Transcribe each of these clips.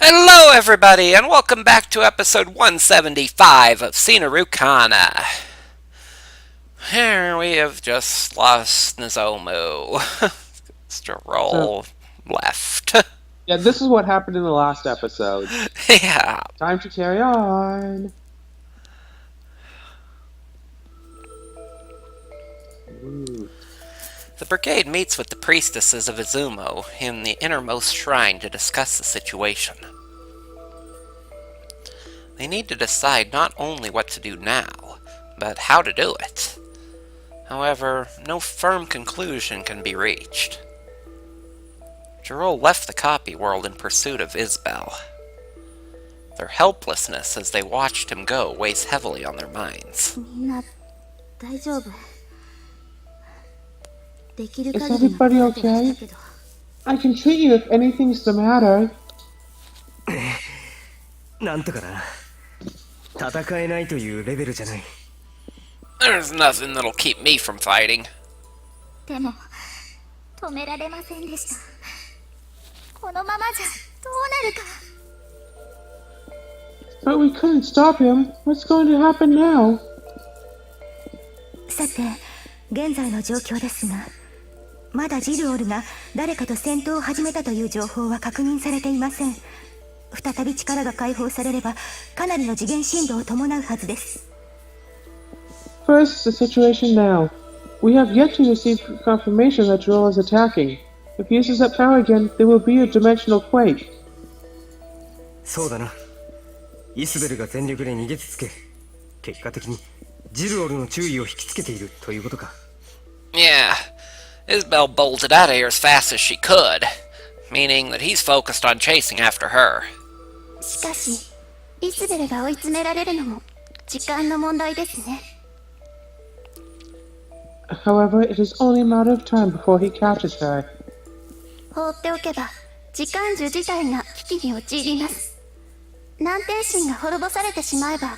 Hello, everybody, and welcome back to episode 175 of Seinarukana. Here we have just lost Nozomu. Stroll left. Yeah, this is what happened in the last episode. Yeah. Time to carry on. Ooh. The brigade meets with the priestesses of Izumo in the innermost shrine to discuss the situation. They need to decide not only what to do now, but how to do it. However, no firm conclusion can be reached. Jirol left the copy world in pursuit of Isbel. Their helplessness as they watched him go weighs heavily on their minds. Is everybody okay? I can treat you if anything's the matter. There's nothing that'll keep me from fighting. But we couldn't stop him. What's going to happen now? さて、現在の状況ですが、まだジルオルが誰かと戦闘を始めたという情報は確認されていません。再び力が解放されれば、かなりの次元振動を伴うはずです。First, the situation now. We have yet to receive confirmation that Joel is attacking. If he uses that power again, there will be a dimensional quake. そうだな。イスベルが全力で逃げつけ、結果的にジルオルの注意を引きつけているということか。Yeah, Isbel bolted out of here as fast as she could, meaning that he's focused on chasing after her. しかし、イスベルが追い詰められるのも時間の問題ですね。However, it is only a matter of time before he catches her. 放っておけば、時間樹自体が危機に陥ります。難天神が滅ぼされてしまえば、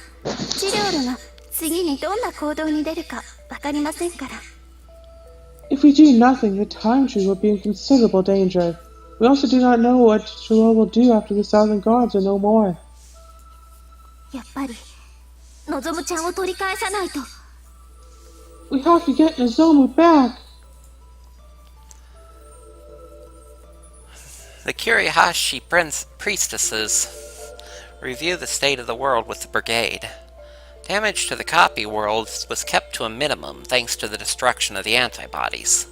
ジルオルが次にどんな行動に出るかわかりませんから。If we do nothing, the time tree will be in considerable danger. We also do not know what Joel will do after the Thousand Gods are no more. やっぱり、のぞむちゃんを取り返さないと。We have to get Nozomu back! The Kurihashi priestesses review the state of the world with the brigade. Damage to the copy world was kept to a minimum thanks to the destruction of the antibodies.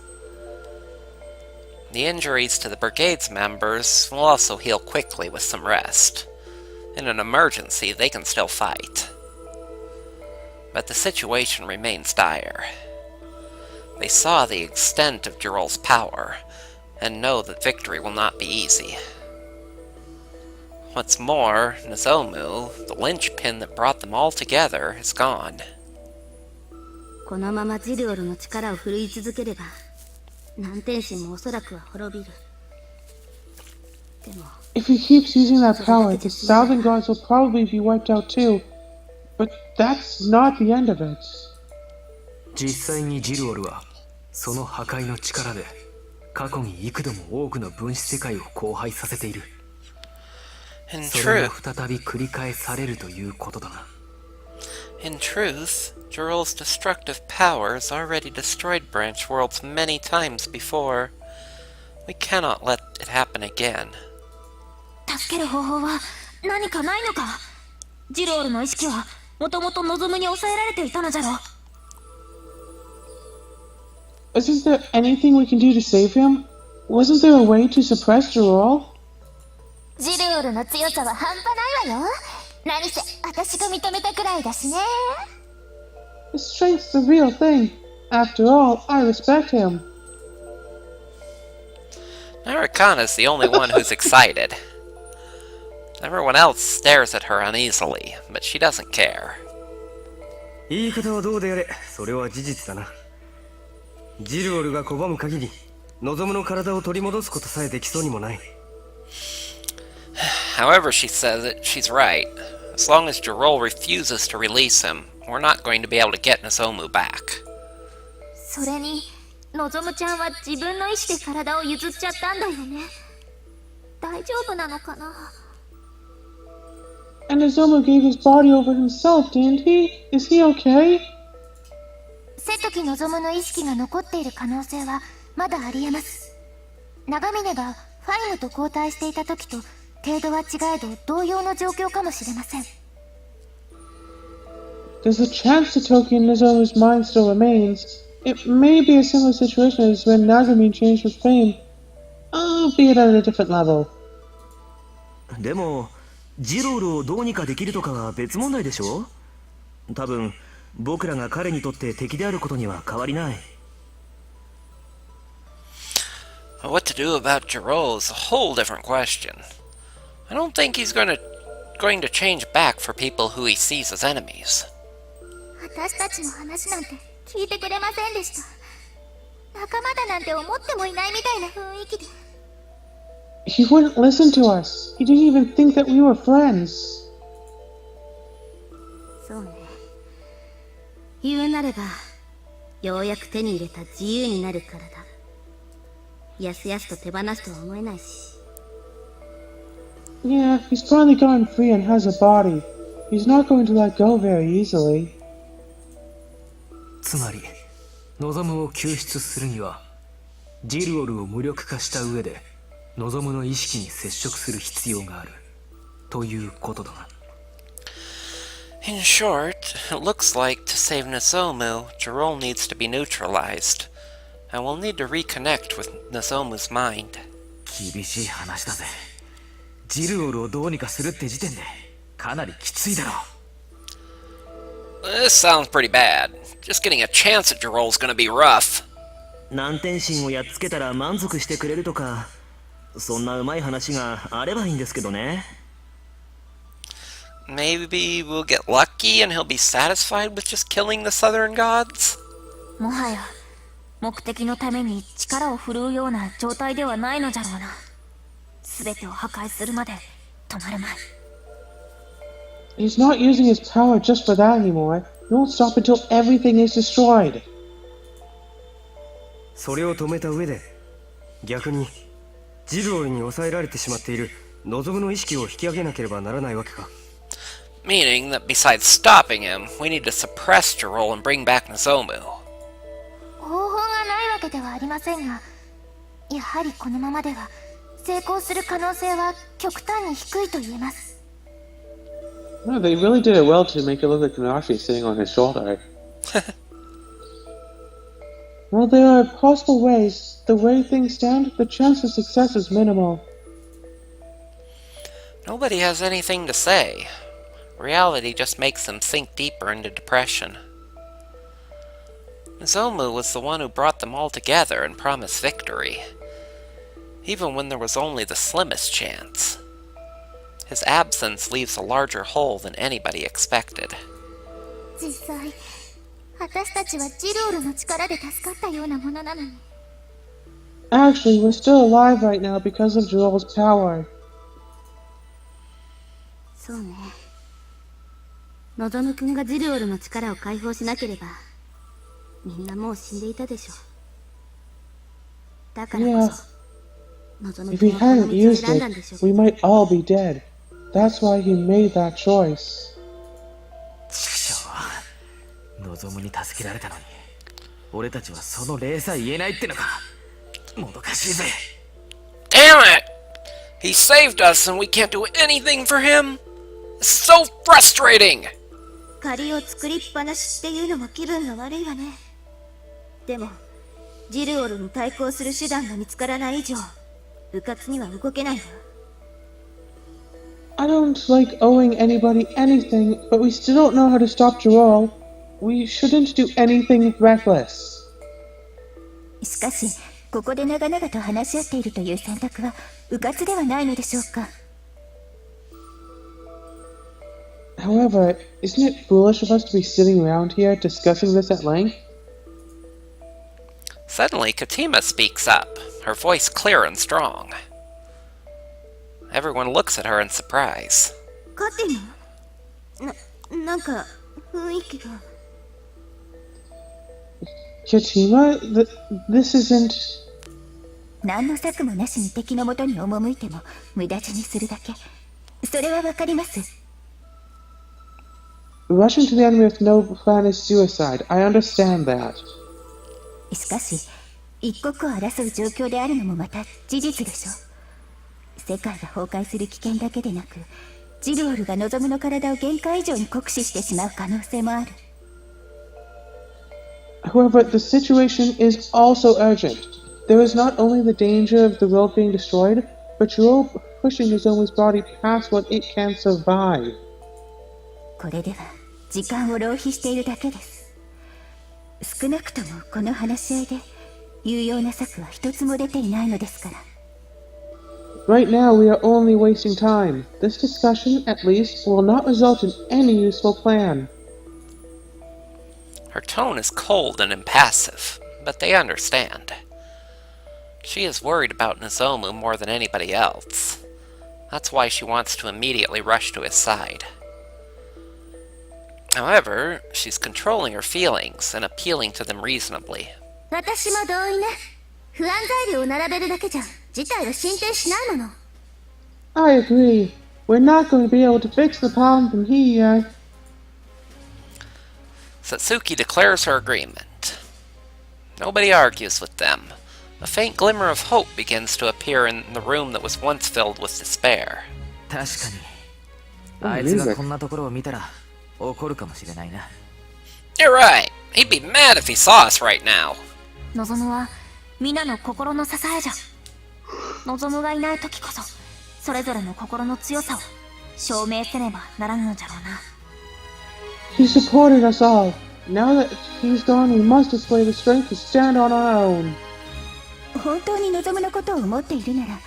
The injuries to the brigade's members will also heal quickly with some rest. In an emergency, they can still fight. But the situation remains dire. They saw the extent of Jirol's power, and know that victory will not be easy. What's more, Nozomu, the linchpin that brought them all together, is gone. このままジルオルの力を振るい続ければ、難天神もおそらくは滅びる。でも、 If he keeps using that power, the Thousand Gods will probably be wiped out too. But that's not the end of it. 実際にジルオルはその破壊の力で過去に幾度も多くの分子世界を荒廃させている。それが再び繰り返されるということだな。In truth, Jirol's destructive powers already destroyed branch worlds many times before. We cannot let it happen again. 助ける方法は何かないのか。ジルオルの意識はもともと望むに抑えられていたのじゃろう。Isn't there anything we can do to save him? Wasn't there a way to suppress Jirol? ジルオルの強さは半端ないわよ。何せ私が認めたくらいだしね。His strength's the real thing. After all, I respect him. Narukana's the only one who's excited. Everyone else stares at her uneasily, but she doesn't care. 言い方はどうであれ、それは事実だな。ジルオルが拒む限り、望むの体を取り戻すことさえできそうにもない。However she says it, she's right. As long as Jirol refuses to release him, we're not going to be able to get Nozomu back. それに、望むちゃんは自分の意志で体を譲っちゃったんだよね。大丈夫なのかな。And Nozomu gave his body over himself, didn't he? Is he okay? 瀬戸望の意識が残っている可能性はまだありえます。長峰がファイムと交代していた時と程度は違えど同様の状況かもしれません。There's a chance Totoki and Nozomu's mind still remains. It may be a similar situation as when Nagamine changed with fame, albeit at a different level. でもジロールをどうにかできるとかは別問題でしょ。多分僕らが彼にとって敵であることには変わりない。What to do about Jirol is a whole different question. I don't think he's going to change back for people who he sees as enemies. 私たちの話なんて聞いてくれませんでした。仲間だなんて思ってもいないみたいな雰囲気で。He wouldn't listen to us. He didn't even think that we were friends. そうね。言うなれば、ようやく手に入れた自由になるからだ。やすやすと手放すとは思えないし。Yeah, he's finally gotten free and has a body. He's not going to let go very easily. つまり望むを救出するにはジルオルを無力化した上で望むの意識に接触する必要があるということだな。In short, it looks like to save Nozomu, Jirol needs to be neutralized, and we'll need to reconnect with Nozomu's mind. 厳しい話だぜ。ジルオルをどうにかするって時点でかなりきついだろう。 This sounds pretty bad. Just getting a chance at Jirol's gonna be rough. 難天心をやっつけたら満足してくれるとか、そんなうまい話があればいいんですけどね。Maybe we'll get lucky and he'll be satisfied with just killing the southern gods? もはや目的のために力を振るうような状態ではないのじゃろうな。全てを破壊するまで止まるまい。He's not using his power just for that anymore. He won't stop until everything is destroyed. それを止めた上で、逆にジルオルに抑えられてしまっている望むの意識を引き上げなければならないわけか。Meaning that besides stopping him, we need to suppress Jirol and bring back Nozomu. 方法がないわけではありませんが、やはりこのままでは成功する可能性は極端に低いと言えます。No, they really did it well to make it look like Kanashi is sitting on his shoulder. Well, there are possible ways. The way things stand, the chance of success is minimal. Nobody has anything to say. Reality just makes them sink deeper into depression. Nozomu was the one who brought them all together and promised victory, even when there was only the slimmest chance. His absence leaves a larger hole than anybody expected. 実際、私たちはジルオルの力で助かったようなものなのに。Actually, we're still alive right now because of Jirol's power. そうね。望むくんがジルオルの力を解放しなければ、みんなもう死んでいたでしょう。だからこそ、望む If く he んはこの hadn't 道を used 選んだんでしょ it, う。 we might all be dead. That's why he made that choice. ちくしょう、望むに助けられたのに、俺たちはその礼さえ言えないってのか。もどかしいぜ。Damn it! He saved us and we can't do anything for him? It's so frustrating! 借りを作りっぱなしっていうのも気分が悪いわね。でも、ジルオルに対抗する手段が見つからない以上、迂闊には動けないわ。I don't like owing anybody anything, but we still don't know how to stop Jirol. We shouldn't do anything reckless. しかし、ここで長々と話し合っているという選択は迂闊ではないのでしょうか。However, isn't it foolish of us to be sitting around here discussing this at length? Suddenly, Katima speaks up, her voice clear and strong. Everyone looks at her in surprise. カティナ？なんか、雰囲気が。Katima, this isn't... 何の策もなしに敵のもとに赴いても無駄死にするだけ。それはわかります。Rushing to the enemy with no plan is suicide. I understand that. しかし一刻を争う状況であるのもまた事実でしょ。世界が崩壊する危険だけでなく、ジルオルが望むの体を限界以上に酷使してしまう可能性もある。However, the situation is also urgent. There is not only the danger of the world being destroyed, but Joel pushing Nozomu's body past what it can survive. これでは時間を浪費しているだけです。少なくともこの話し合いで有用な策は一つも出ていないのですから。Right now, we are only wasting time. This discussion, at least, will not result in any useful plan. Her tone is cold and impassive, but they understand. She is worried about Nozomu more than anybody else. That's why she wants to immediately rush to his side. However, she's controlling her feelings and appealing to them reasonably. 私も同意ね。不安材料を並べるだけじゃ事態は進展しないもの。I agree. We're not going to be able to fix the problem from here. Satsuki declares her agreement. Nobody argues with them. A faint glimmer of hope begins to appear in the room that was once filled with despair. 確かにあいつがこんなところを見たら怒るかもしれないな。 You're right. He'd be mad if he saw us right now. 望むは皆の心の支えじゃ。望むがいない時こそそれぞれの心の強さを証明せねばならぬのじゃろうな。He supported us all. Now that he's gone, we must display the strength to stand on our own. 本当に望むのことを思っているなら、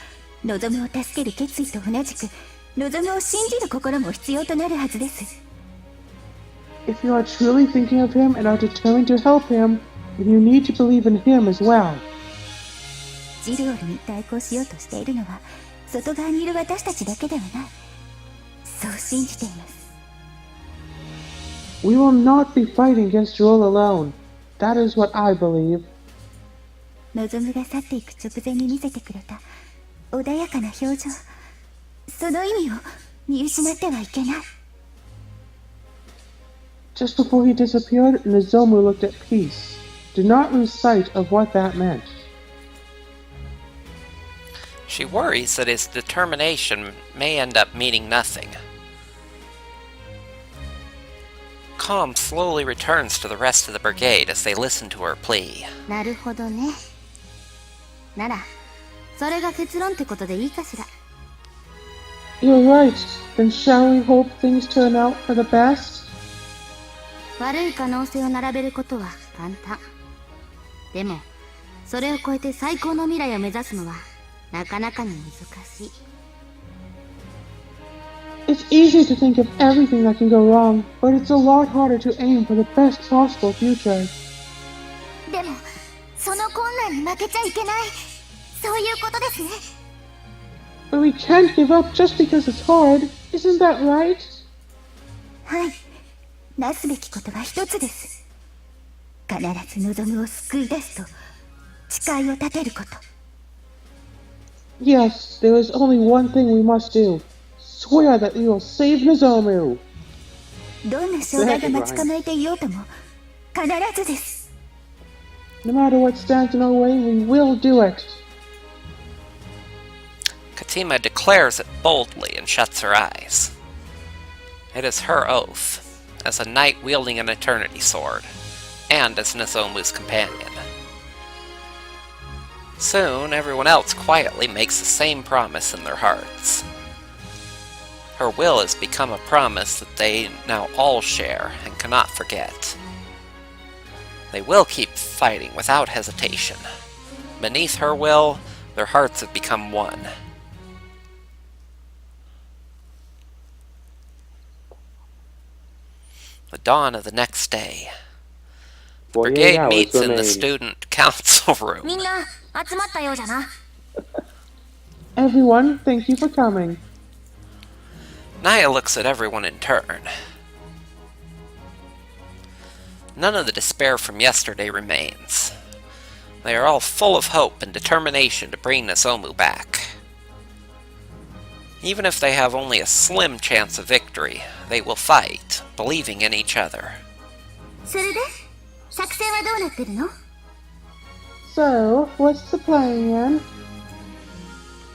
望むを助ける決意と同じく望むを信じる心も必要となるはずです。If you are truly thinking of him and are determined to help him, then you need to believe in him as well. ジルオルに対抗しようとしているのは外側にいる私たちだけではない。そう信じています。We will not be fighting against Joel alone. That is what I believe. 望むが去っていく直前に見せてくれた穏やかな表情、その意味を見失ってはいけない。Just before he disappeared, Nozomu looked at peace. Do not lose sight of what that meant. She worries that his determination may end up meaning nothing. Calm slowly returns to the rest of the brigade as they listen to her plea. なるほどね。ならそれが結論ってことでいいかしら。 You're right. Then shall we hope things turn out for the best? 悪い可能性を並べることは簡単。でもそれを超えて最高の未来を目指すのはなかなかに難しい。 It's easy to think of everything that can go wrong, but it's a lot harder to aim for the best possible future. でもその困難に負けちゃいけない、そういうことですね。 But we can't give up just because it's hard. Isn't that right? はい、なすべきことは一つです。必ず望むを救い出すと誓いを立てること。 Yes, there is only one thing we must do. Swear that we will save Nozomu. どんな障害が待ち構えていようとも必ずです。 No matter what stands in our way, we will do it. Katima declares it boldly and shuts her eyes. It is her oath, as a knight wielding an eternity sword, and as Nozomu's companion. Soon, everyone else quietly makes the same promise in their hearts. Her will has become a promise that they now all share and cannot forget. They will keep fighting without hesitation. Beneath her will, their hearts have become one. The dawn of the next day. The brigade meets in the student council room. みんな集まったようじゃな。 Everyone, thank you for coming. Naya looks at everyone in turn. None of the despair from yesterday remains. They are all full of hope and determination to bring Nozomu back. Even if they have only a slim chance of victory, they will fight, believing in each other. それで作戦はどうなってるの？ So, what's the plan?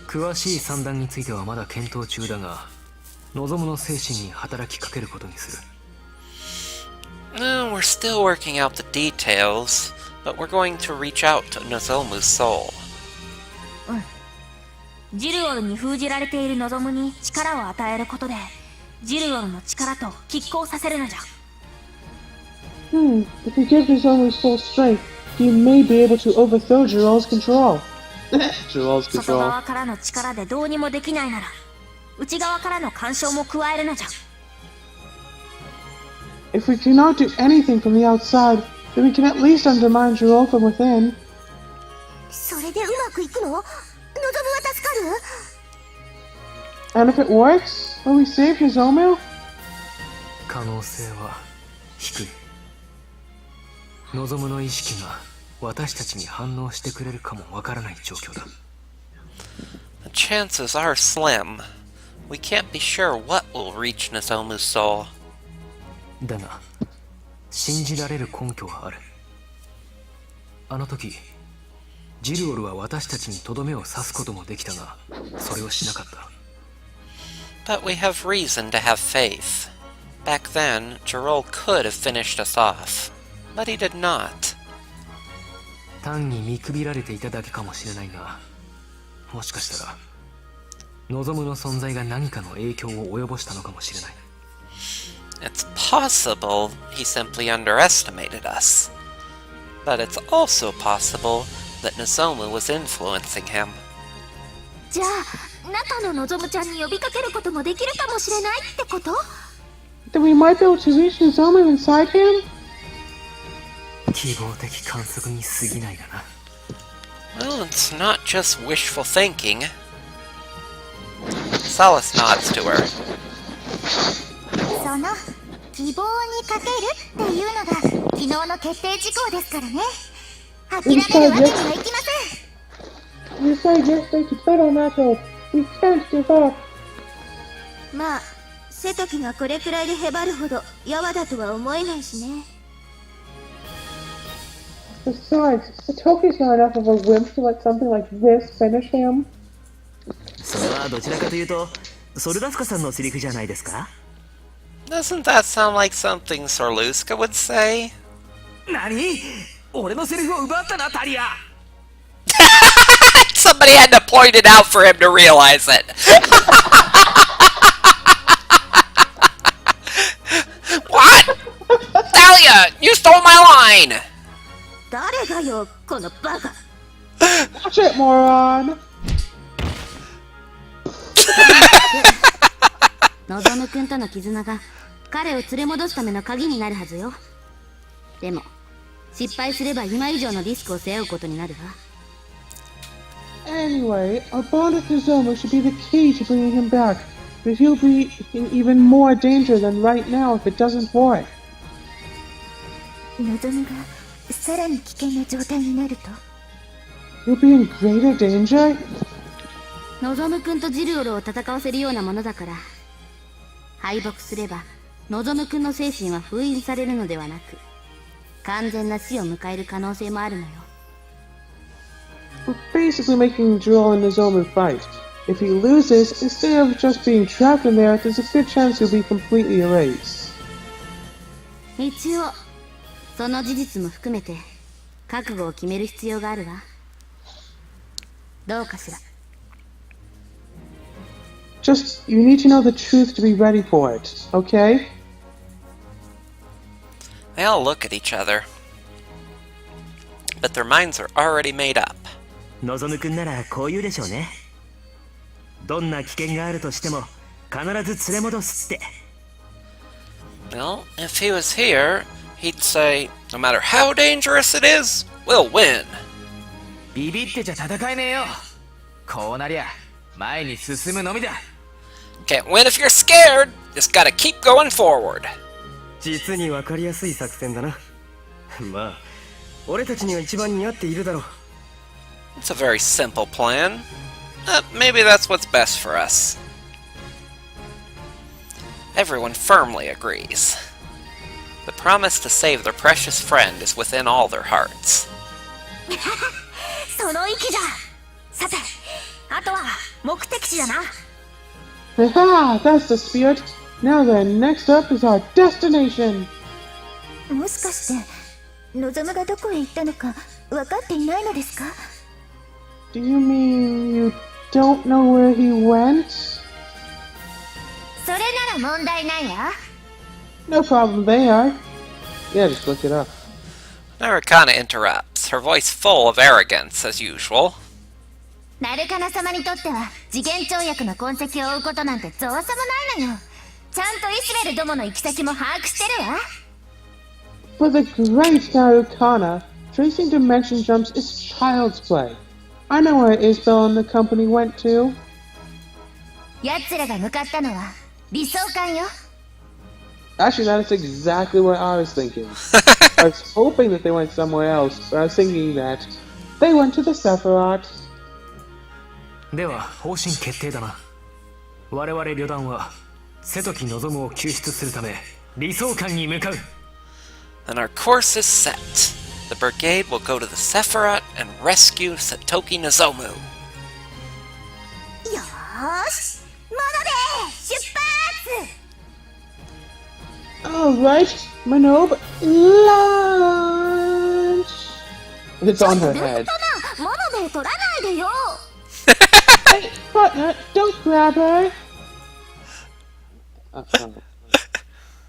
詳しい算段についてはまだ検討中だが、望むの精神に働きかけることにする。We're still working out the details, but we're going to reach out to Nozomu's soul. ジルオルに封じられている望むに力を与えることで、ジルオルの力と拮抗させるのじゃ。If you give Nozomu's soul strength, he may be able to overthrow Jirol's control. Jirol's 外 control. 側からの力でどうにもできないなら、内側からの干渉も加えるのじゃ。If we cannot do anything from the outside, then we can at least undermine Jirol from within. それでうまくいくの？望むは助かる？ And if it works, will we save Nozomu? 可能性は低い。望むの意識が私たちに反応してくれるかもわからない状況だ。The chances are slim. We can't be sure what will reach Nozomu's soul. だが、信じられる根拠はある。あの時、ジルオルは私たちにとどめを刺すこともできたが、それをしなかった。But we have reason to have faith. Back then, Jirol could have finished us off, but he did not. 単に見くびられていただけかもしれないが、もしかしたら、望むの存在が何かの影響を及ぼしたのかもしれない。It's possible he simply underestimated us. But it's also possible that Nozomu was influencing him. じゃあ、中の望むちゃんに呼びかけることもできるかもしれないってこと？ Then we might be able to reach Nozomu inside him? 希望的観測に過ぎないがな。Well, it's not just wishful thinking. Solace nods to her. その希望にかけるっていうのが昨日の決定事項ですからね。諦めるわけにはいきません。 You say yes, they could bet on that hope. We can't give up. まあ、瀬戸木がこれくらいでへばるほどやわだとは思えないしね。Besides, Satoki's not enough of a wimp to let something like this finish him. それはどちらかというとソルダスカさんのセリフじゃないですか？ Doesn't that sound like something Sorluska would say? 何？俺のセリフを奪ったな、タリア。Somebody had to point it out for him to realize it. What? Thalia, you stole my line! 誰がよ、このバカ。Watch it, moron! 望むくんとの絆が彼を連れ戻すための鍵になるはずよ。でも失敗すれば今以上のリスクを背負うことになるわ。Anyway, our bond with Nozomu should be the key to bringing him back, but he'll be in even more danger than right now if it doesn't work. 望むがさらに危険な状態になると You'll be in greater danger? 望むくんとジルオルを戦わせるようなものだから、敗北すれば望むくんの精神は封印されるのではなく、完全な死を迎える可能性もあるのよ。We're basically making Jirol and Nozomu fight. If he loses, instead of just being trapped in there, there's a good chance he'll be completely erased. 一応その事実も含めて覚悟を決める必要があるわ。どうかしら。 Just, you need to know the truth to be ready for it, okay? They all look at each other, but their minds are already made up. 望むくんならこう言うでしょうね。どんな危険があるとしても必ず連れ戻すって。 Well, if he was here, he'd say, no matter how dangerous it is, we'll win. ビビってちゃ戦えねえよ。こうなりゃ前に進むのみだ。 Can't win if you're scared. Just gotta keep going forward. 実にわかりやすい作戦だな。まあ、俺たちには一番似合っているだろう。 It's a very simple plan. Maybe that's what's best for us. Everyone firmly agrees. The promise to save their precious friend is within all their hearts. その意気じゃ。さて、あとは目的地だな。Aha! That's the spirit! Now then, next up is our destination! もしかして望むがどこへ行ったのか分かっていないのですか？ Do you mean you don't know where he went? それなら問題ないわ。 No problem there. Yeah, just look it up. Narukana interrupts, her voice full of arrogance as usual. ナルカナ様にとっては次元跳躍の痕跡を追うことなんて造作もないのよ。ちゃんとイスベルどもの行き先も把握してるわ。 For the great Seinarukana, tracing dimension jumps is child's play. I know where Isabel and the company went to. 奴らが向かったのは理想館よ。 Actually, that is exactly what I was thinking. I was hoping that they went somewhere else, but I was thinking that they went to the Sephiroth. では方針決定だな。我々旅団は瀬戸木望を救出するため理想館に向かう。 Then our course is set. The brigade will go to the Sephiroth and rescue Satoki Nozomu. よーし、モノベ出発。 Alright, Manob, lunch! It's on her head. モノベ取らないでよ。 Hey, partner, don't grab her!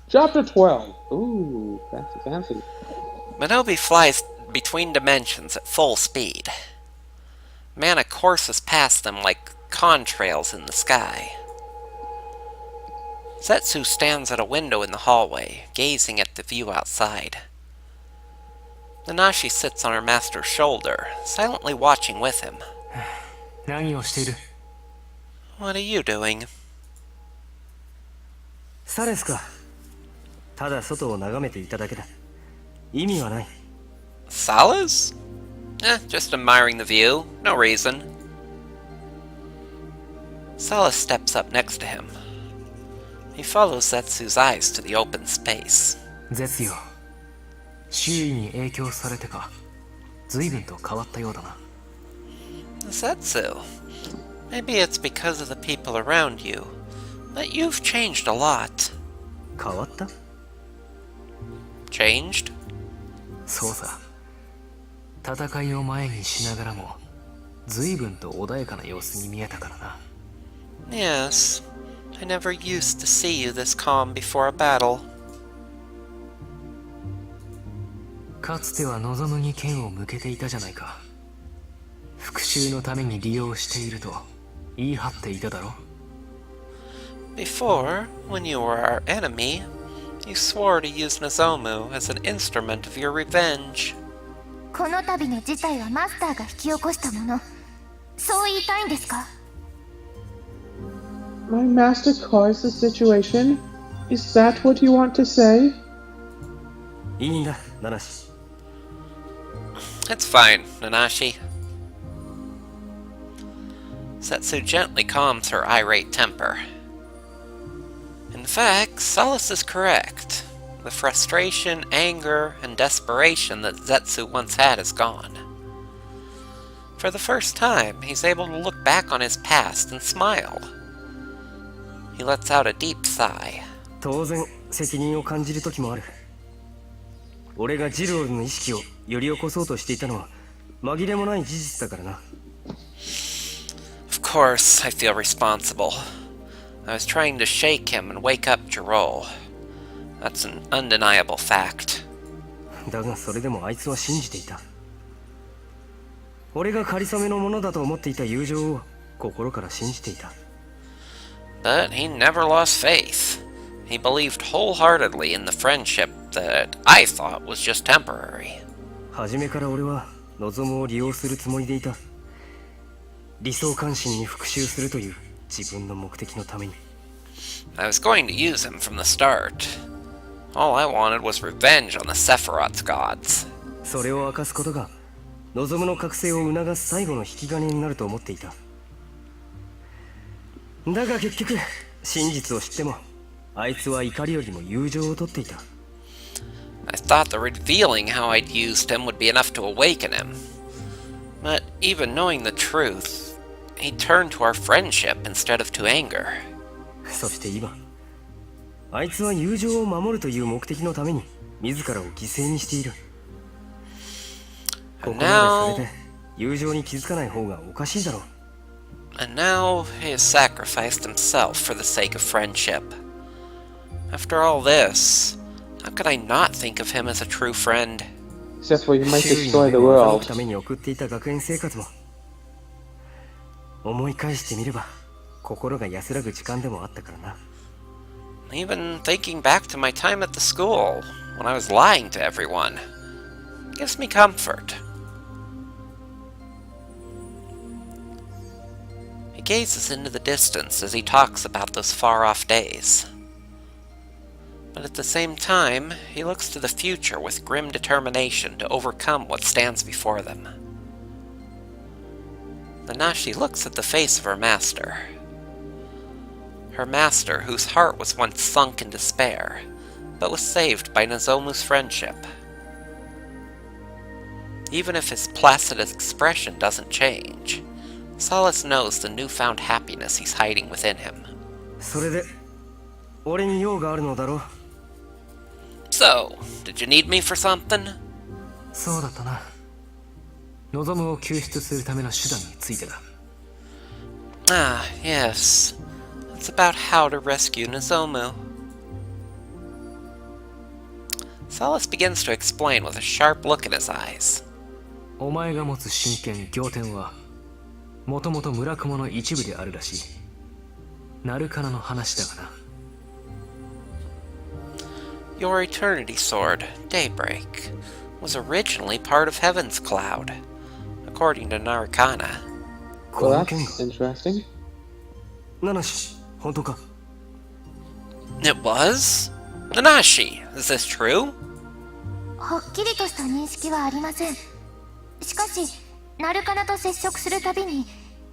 Chapter 12. Ooh, fancy, fancy. Minobi flies between dimensions at full speed. Mana courses past them like contrails in the sky. Zetsu stands at a window in the hallway, gazing at the view outside. Nanashi sits on her master's shoulder, silently watching with him. 何をしている？ What are you doing? さですか。ただ外を眺めていただけだ。意味はない。 Salas? Just admiring the view. No reason. Salas steps up next to him. He follows Zetsu's eyes to the open space. 絶よ。周囲に影響されてか、随分と変わったようだな。 Zetsu, maybe it's because of the people around you, but you've changed a lot. 変わった？ Changed? そうさ。戦いを前にしながらも、随分と穏やかな様子に見えたからな。 Yes. I never used to see you this calm before a battle. かつては望むに剣を向けていたじゃないか。復讐のために利用していると言い張っていただろ。 Before, when you were our enemy, you swore to use Nozomu as an instrument of your revenge. この度の事態はマスターが引き起こしたもの。そう言いたいんですか？ My master caused the situation? Is that what you want to say? いいんだ、ナナシ。 It's fine, Nanashi. Setsu gently calms her irate temper. In fact, Solace is correct. The frustration, anger, and desperation that Zetsu once had is gone. For the first time, he's able to look back on his past and smile. He lets out a deep sigh. 当然、責任を感じる時もある。俺がジルオルの意識をより起こそうとしていたのは紛れもない事実だからな。Of course, I feel responsible. I was trying to shake him and wake up Jirol. That's an undeniable fact. だがそれでもあいつは信じていた。俺が仮初めのものだと思っていた友情を心から信じていた。But he never lost faith. He believed wholeheartedly in the friendship that I thought was just temporary. 初めから俺は望むを利用するつもりでいた。理想関心に復讐するという自分の目的のために。I was going to use him from the start. All I wanted was revenge on the Sephiroth's gods. それを明かすことが望むの覚醒を促す最後の引き金になると思っていた。だが結局真実を知ってもあいつは怒りよりも友情をとっていた。 I thought the revealing how I'd used him would be enough to awaken him. But even knowing the truth, he turned to our friendship instead of to anger. そして今、あいつは友情を守るという目的のために自らを犠牲にしている。ここまでされて友情に気づかない方がおかしいだろう。 And now he has sacrificed himself for the sake of friendship. After all this, how could I not think of him as a true friend? Except for you might 周囲 destroy の the 目を欺 world. くために送っていた学園生活も思い返してみれば心が安らぐ時間でもあったからな。 Even thinking back to my time at the school, when I was lying to everyone, gives me comfort. He gazes into the distance as he talks about those far-off days. But at the same time, he looks to the future with grim determination to overcome what stands before them. Nanashi looks at the face of her master. Her master, whose heart was once sunk in despair, but was saved by Nozomu's friendship. Even if his placid expression doesn't change, Solace knows the newfound happiness he's hiding within him. それで俺に用があるのだろう。 So, did you need me for something? そうだったな。望むを救出するための手段についてだ。 Ah, yes. It's about how to rescue Nozomu. Solace begins to explain with a sharp look in his eyes. お前が持つ真剣仰天はもともと村雲の一部であるらしい。ナルカナの話だがな。 Your eternity sword, Daybreak, was originally part of Heaven's Cloud, according to Narukana. こ Well, の剣が that's interesting. 七し本当か。 It was? Nanashi, is this true? はっきりとした認識はありません。しかしナルカナと接触するたびに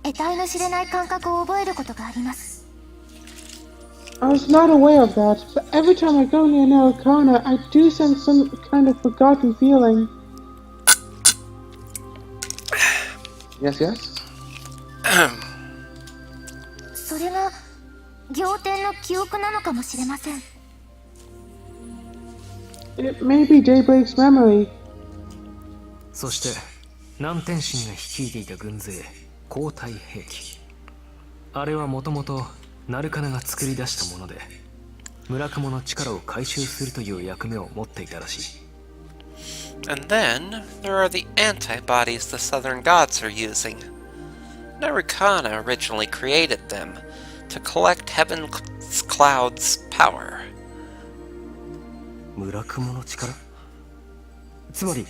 得体の知れない感覚を覚えることがあります。 I was not aware of that, but every time I go near Narukana, I do sense some kind of forgotten feeling. Yes, yes? それが仰天の記憶なのかもしれません。 It may be Daybreak's memory. そして南天神が率いていた軍勢交代兵器、あれはもともとナルカナが作り出したもので村雲の力を回収するという役目を持っていたらしい。 And then, there are the antibodies the Southern Gods are using. Narukana originally created them to collect Heaven's Cloud's power. 村雲の力。つまり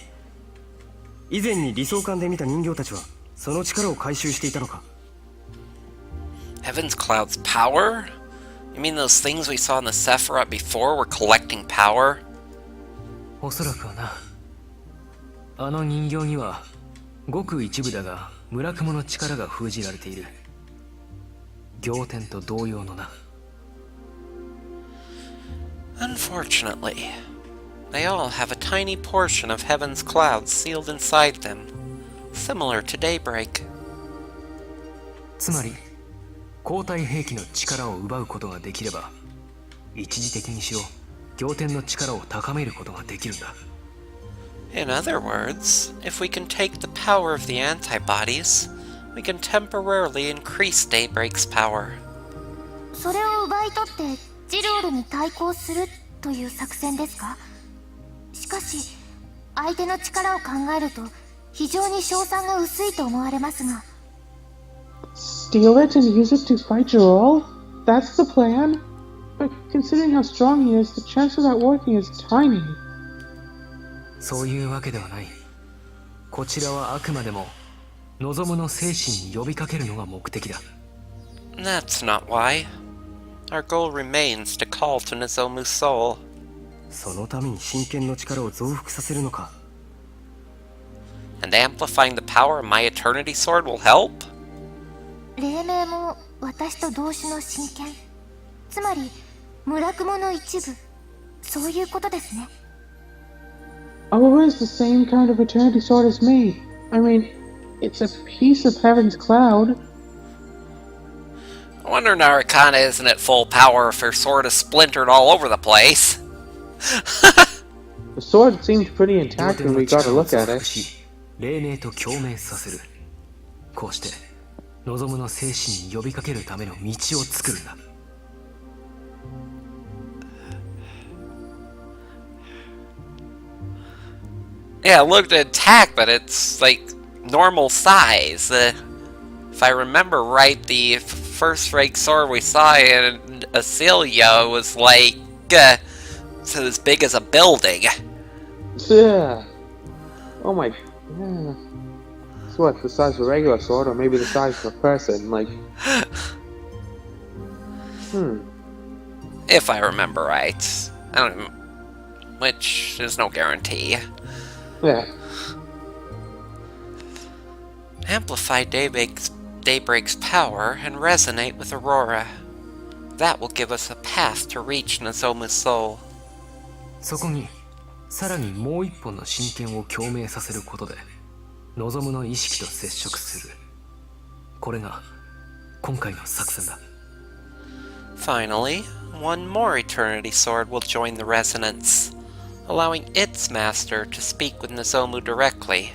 以前に理想館で見た人形たちはその力を回収していたのか。 Heaven's Cloud's power? You mean those things we saw in the Sephiroth before were collecting power? おそらくはな。あの人形にはごく一部だが村雲の力が封じられている。仰天と同様のな。 Unfortunately, they all have a tiny portion of Heaven's Cloud sealed inside them, similar to Daybreak. つまり交代兵器の力を奪うことができれば一時的にしろ仰天の力を高めることができるんだ。 In other words, if we can take the power of the antibodies, we can temporarily increase Daybreak's power. それを奪い取ってジルオルに対抗するという作戦ですか？しかし相手の力を考えると非常に勝算が薄いと思われますが。 Steal it and use it to fight Jirol? That's the plan? But considering how strong he is, the chance of that working is tiny. そういうわけではない。こちらはあくまでも望むの精神に呼びかけるのが目的だ。 That's not why. Our goal remains to call to Nozomu's soul. そのために真剣の力を増幅させるのか。 And amplifying the power of my Eternity Sword will help? 黎明も私と同種の真剣。つまり村雲の一部、そういうことですね。 Aurora is the same kind of eternity sword as me. I mean, it's a piece of heaven's cloud. I wonder Narukana isn't at full power if her sword is splintered all over the place. The sword seemed pretty 両 intact 手 when の we got a 力を look at 増幅 it. し黎明と共鳴させる。こうして望むの精神に呼びかけるための道を作るんだ。 Yeah, it looked intact, but it's like normal size. If I remember right, the first rank sword we saw in Aselia was like so as big as a building. Yeah. Oh my. Yeah. It's what, the size of a regular sword, or maybe the size of a person? Like. If I remember right. I don't, which is no guarantee. Yeah. Amplify Daybreak's power and resonate with Aurora. That will give us a path to reach Nozomu's soul. そこにさらにもう一本の真剣を共鳴させることで望むの意識と接触する。これが今回の作戦だ。 Finally, one more Eternity Sword will join the resonance, allowing its master to speak with Nozomu directly.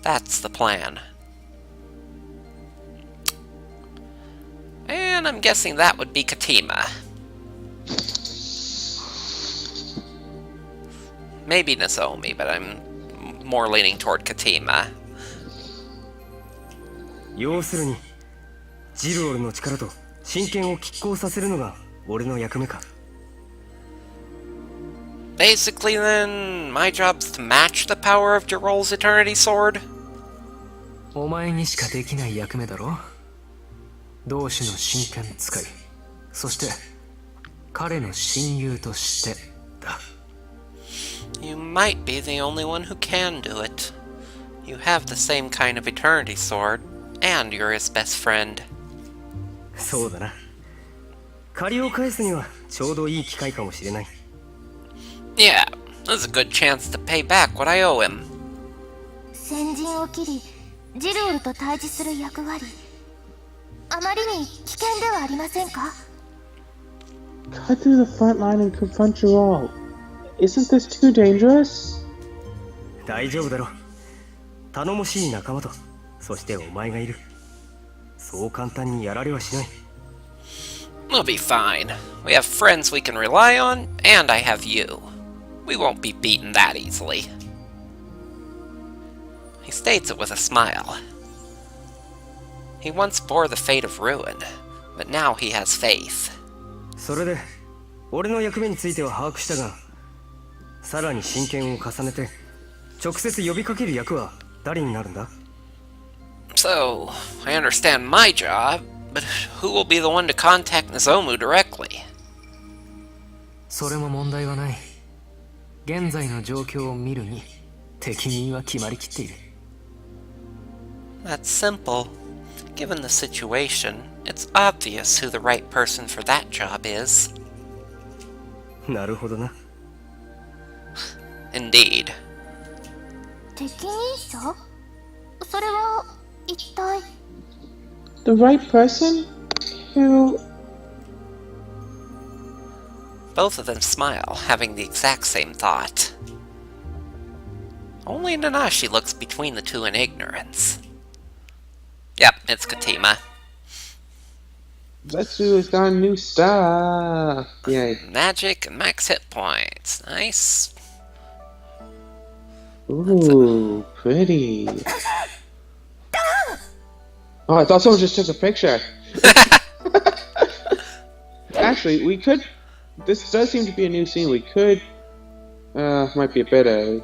That's the plan. And I'm guessing that would be Katima. Maybe Nozomi, but I'm more leaning toward Katima. 要するにジルオルの力と真剣を拮抗させるのが俺の役目か。 Basically, then, my job's to match the power of Jirol's Eternity Sword? お前にしかできない役目だろ。同種の真剣使い、そして彼の親友としてだ。 You might be the only one who can do it. You have the same kind of Eternity Sword, and you're his best friend. そうだな。借りを返すにはちょうどいい機会かもしれない。 Yeah, this is a good chance to pay back what I owe him. 先陣を切り、ジルオルと対峙する役割。あまりに危険ではありませんか？ Cut through the front line and confront Jirol. Isn't this too dangerous? 大丈夫だろ。頼もしい仲間と、そしてお前がいる。そう簡単にやられはしない。 We'll be fine. We have friends we can rely on, and I have you. We won't be beaten that easily. He states it with a smile. He once bore the fate of ruin, but now he has faith. それで、俺の役目については把握したが、さらに真剣を重ねて、直接呼びかける役は誰になるんだ？ So, I understand my job, but who will be the one to contact Nozomu directly? それも問題はない。現在の状況を見るに適任は決まりきっている。 That's simple. Given the situation, it's obvious who the right person for that job is. なるほどな。 Indeed. 適任者？それは一体？ The right person? Who? Both of them smile, having the exact same thought. Only Nanashi looks between the two in ignorance. Yep, it's Katima. Zetsu has got new stuff. Yay. Magic and max hit points. Nice. Ooh, pretty. Oh, I thought someone just took a picture. Actually, we could... This does seem to be a new scene. We could... might be a bit early.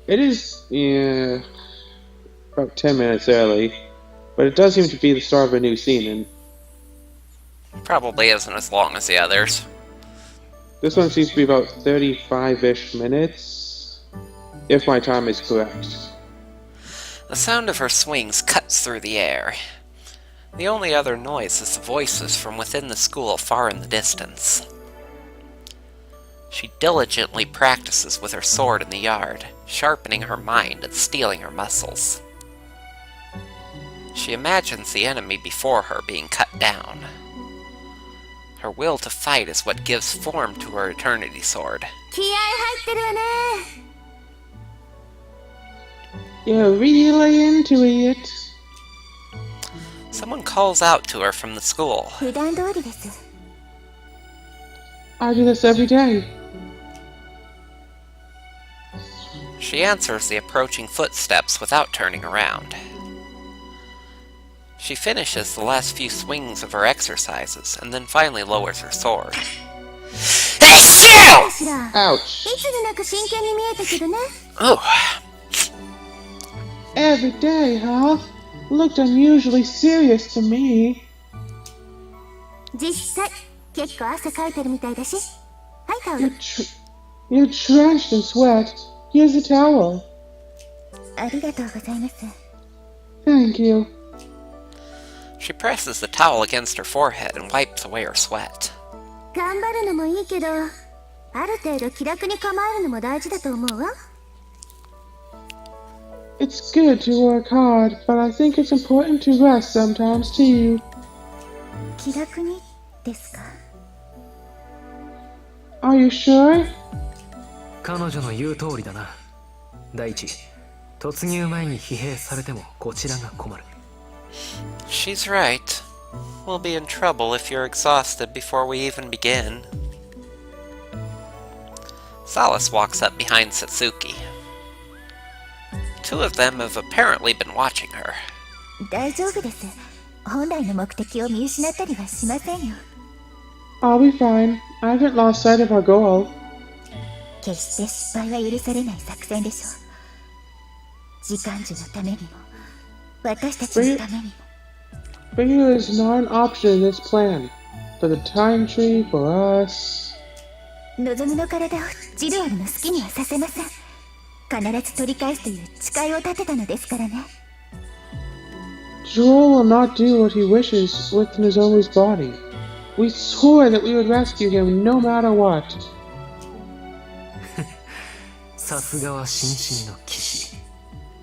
It is, yeah... about 10 minutes early. But it does seem to be the start of a new scene, and... Probably isn't as long as the others. This one seems to be about 35-ish minutes. If my time is correct. The sound of her swings cuts through the air. The only other noise is the voices from within the school far in the distance. She diligently practices with her sword in the yard, sharpening her mind and steeling her muscles. She imagines the enemy before her being cut down. Her will to fight is what gives form to her eternity sword. 気合入ってるわね。 You're really into it. Someone calls out to her from the school. 普段通りです。 I do this every day. She answers the approaching footsteps without turning around. She finishes the last few swings of her exercises and then finally lowers her sword. Achoo! しら、 Ouch. いつになく真剣に見えてくるね。 Oh, Every day, huh? Looked unusually serious to me. 実際、結構汗かいてるみたいだし。はいタオル。 You're drenched in sweat. Here's a towel. ありがとうございます。 Thank you. she presses the towel against her forehead and wipes away her sweat. 頑張るのもいいけど、ある程度気楽に構えるのも大事だと思うわ。 It's good to work hard, but I think it's important to rest sometimes too. 気楽にですか？ Are you sure? 彼女の言う通りだな。第一、突入前に疲弊されてもこちらが困る。 She's right. We'll be in trouble if you're exhausted before we even begin. Solace walks up behind Satsuki. Two of them have apparently been watching her. 大丈夫です。本来の目的を見失ったりはしませんよ。 I'll be fine. I haven't lost sight of our goal. 決して失敗は許されない作戦でしょう。時間樹のためにも、私たちのためにも。 Failure is not an option in this plan. For the time tree, for us. 望むの体をジルオルの好きにはさせません。必ず取り返すという誓いを立てたのですからね。 Joel will not do what he wishes with Nozomu's body. We swore that we would rescue him no matter what. さすがは新進の騎士。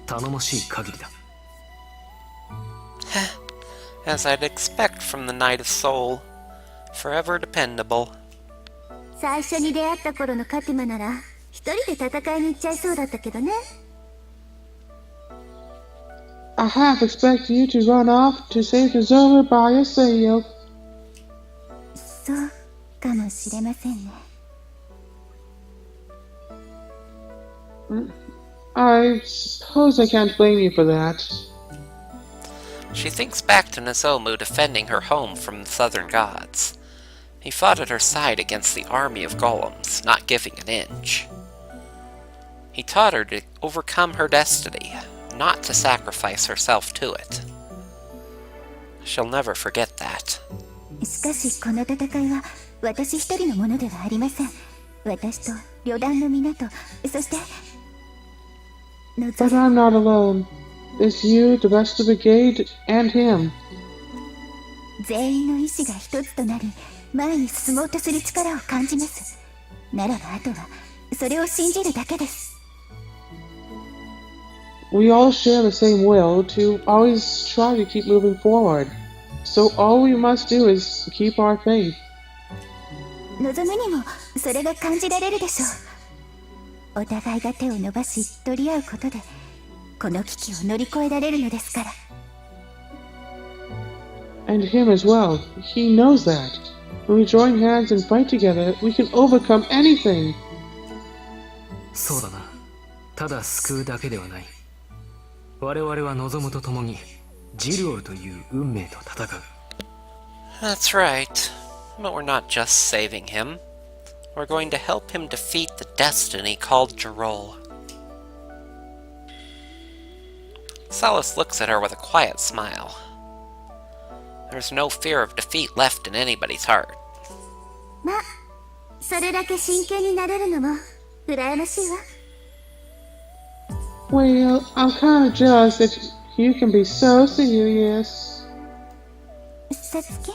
頼もしい限りだ。As I'd expect from the Knight of Soul. Forever dependable. 最初に出会った頃のカティマなら、一人で戦いに行っちゃいそうだったけどね。 I half expect you to run off to save Nozomu by yourself. そうかもしれませんね。 I suppose I can't blame you for that. She thinks back to Nozomu defending her home from the southern gods. He fought at her side against the army of golems, not giving an inch. He taught her to overcome her destiny, not to sacrifice herself to it. She'll never forget that. しかしこの戦いは私一人のものではありません。私と旅団の皆と、そして But I'm not alone. There's you, the rest of the brigade, and him. 全員の意志が一つとなり、前に進もうとする力を感じます。ならばあとはそれを信じるだけです。 We all share the same will to always try to keep moving forward. So all we must do is keep our faith. 望むにもそれが感じられるでしょう。お互いが手を伸ばし取り合うことで、この危機を乗り越えられるのですから。 And him as well. He knows that. When we join hands and fight together, we can overcome anything. そうだな。ただ救うだけではない。我々は望むと共にジルオルという運命と戦う。 That's right. But we're not just saving him. We're going to help him defeat the destiny called Jirol. Solace looks at her with a quiet smile. There's no fear of defeat left in anybody's heart. ま、それだけ真剣になれるのも羨ましいわ。 Well, I'm kind of jealous that you can be so serious. さつき、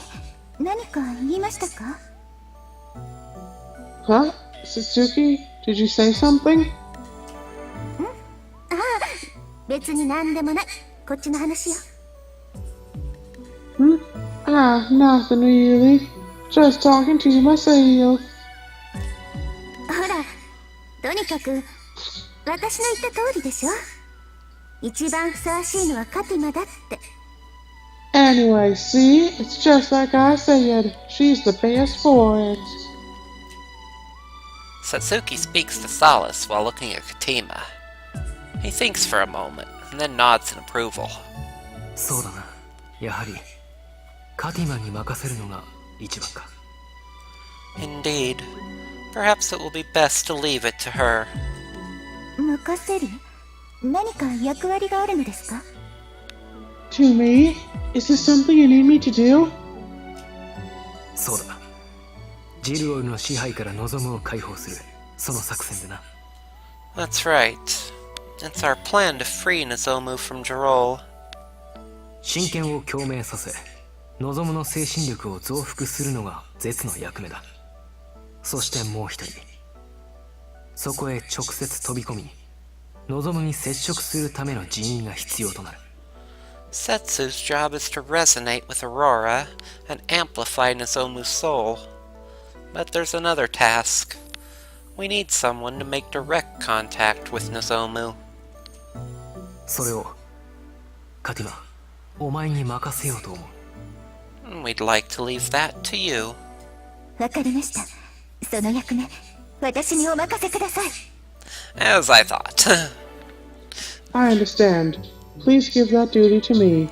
何か言いましたか？ Huh? Satsuki, did you say something? 別に何でもない。こっちの話よ。Hmm? Ah, nothing really. Just talking to myself. ほら、とにかく私の言った通りでしょ。一番ふさわしいのはカティマだって。Anyway, see? It's just like I said. She's the best for it. Satsuki speaks to Solace while looking at Katima. He thinks for a moment, and then nods in approval. そうだな。やはりカティマに任せるのが一番か。Indeed. Perhaps it will be best to leave it to her. 任せる？何か役割があるのですか？ To me? Is this something you need me to do? そうだ。ジルオルの支配から望むを解放する、その作戦でな。That's right. It's our plan to free Nozomu from Jirol. 真剣を共鳴させ、望むの精神力を増幅するのが絶の役目だ。そしてもう一人。そこへ直接飛び込み、望むに接触するための人員が必要となる。Setsu's job is to resonate with Aurora and amplify Nozomu's soul. But there's another task. We need someone to make direct contact with Nozomu. それをカティマ、お前に任せようと思う。We'd like to leave that to you. わかりました。その役目、私にお任せください。As I thought. I understand. Please give that duty to me.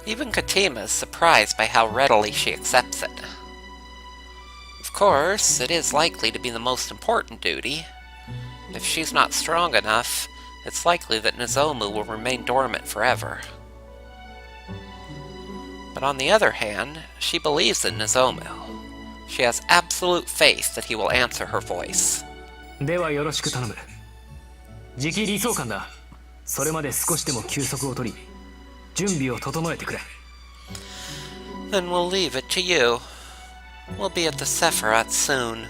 Even Katima is surprised by how readily she accepts it. Of course, it is likely to be the most important duty. If she's not strong enough, it's likely that Nozomu will remain dormant forever. But on the other hand, she believes in Nozomu. She has absolute faith that he will answer her voice. ではよろしく頼む。次期理想官だ。それまで少しでも休息を取り、準備を整えてくれ。Then we'll leave it to you. We'll be at the Sephiroth soon.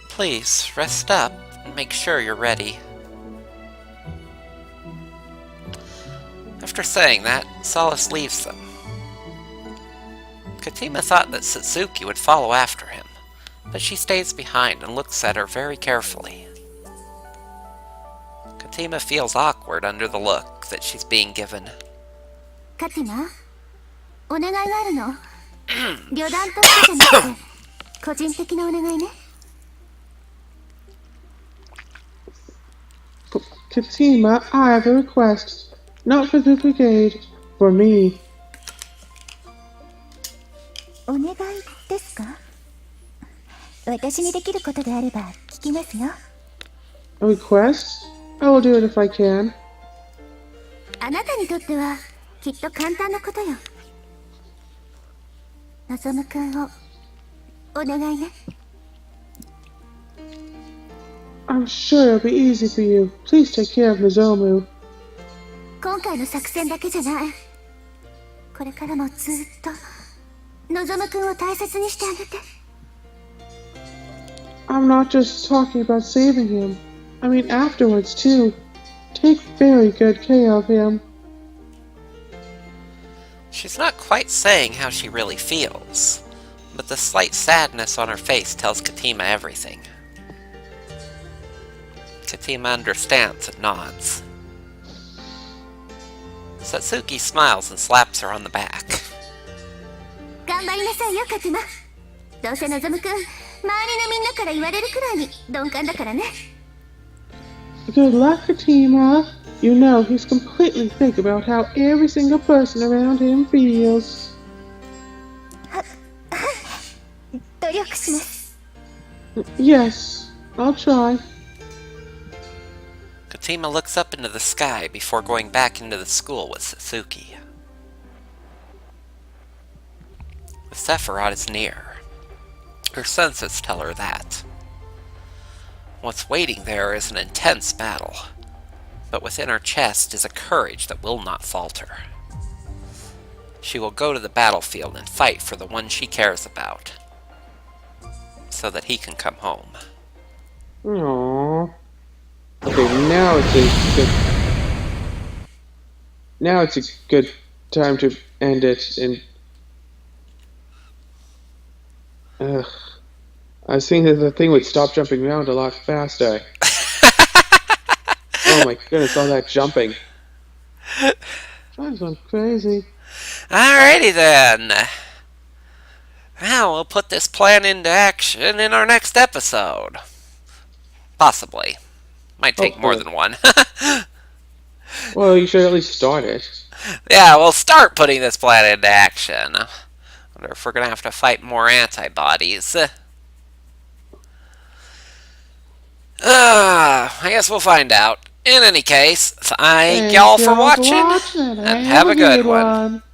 Please, rest up and make sure you're ready. After saying that, Solace leaves them. Katima thought that Satsuki would follow after him, but she stays behind and looks at her very carefully. Katima feels awkward under the look that she's being given. カティマ、お願いがあるの。旅団としてじゃなくて、個人的なお願いね。Katima, I have a request. Not for the brigade, for me. お願いですか？私にできることであれば聞きますよ。A request? I will do it if I can. あなたにとってはきっと簡単なことよ。望むくんをお願いね。I'm sure it'll be easy for you. Please take care of Nozomu. 今回の作戦だけじゃない。これからもずっと望むくんを大切にしてあげて。I'm not just talking about saving him. I mean afterwards too. Take very good care of him. She's not quite saying how she really feels, but the slight sadness on her face tells Katima everything. Katima understands and nods. Satsuki smiles and slaps her on the back. 頑張りなさいよ、カティマ。どうせ望むくん、周りのみんなから言われるくらいに鈍感だからね。Good luck, Katima. You know he's completely thick about how every single person around him feels. 努力します。Yes, I'll try. Katima looks up into the sky before going back into the school with Satsuki. The Sephiroth is near. Her senses tell her that. What's waiting there is an intense battle, but within her chest is a courage that will not falter. She will go to the battlefield and fight for the one she cares about. so that he can come home. Aww. Okay, now it's a good. Now it's a good time to end it. And I was thinking that the thing would stop jumping around a lot faster. Oh my goodness, all that jumping. Drives one crazy. Alrighty then. Now we'll put this plan into action in our next episode. Possibly. Might take more than one. Well, you should at least start it. Yeah, we'll start putting this plan into action. Wonder if we're gonna have to fight more antibodies. I guess we'll find out. In any case, thank y'all for watching, and have a good one.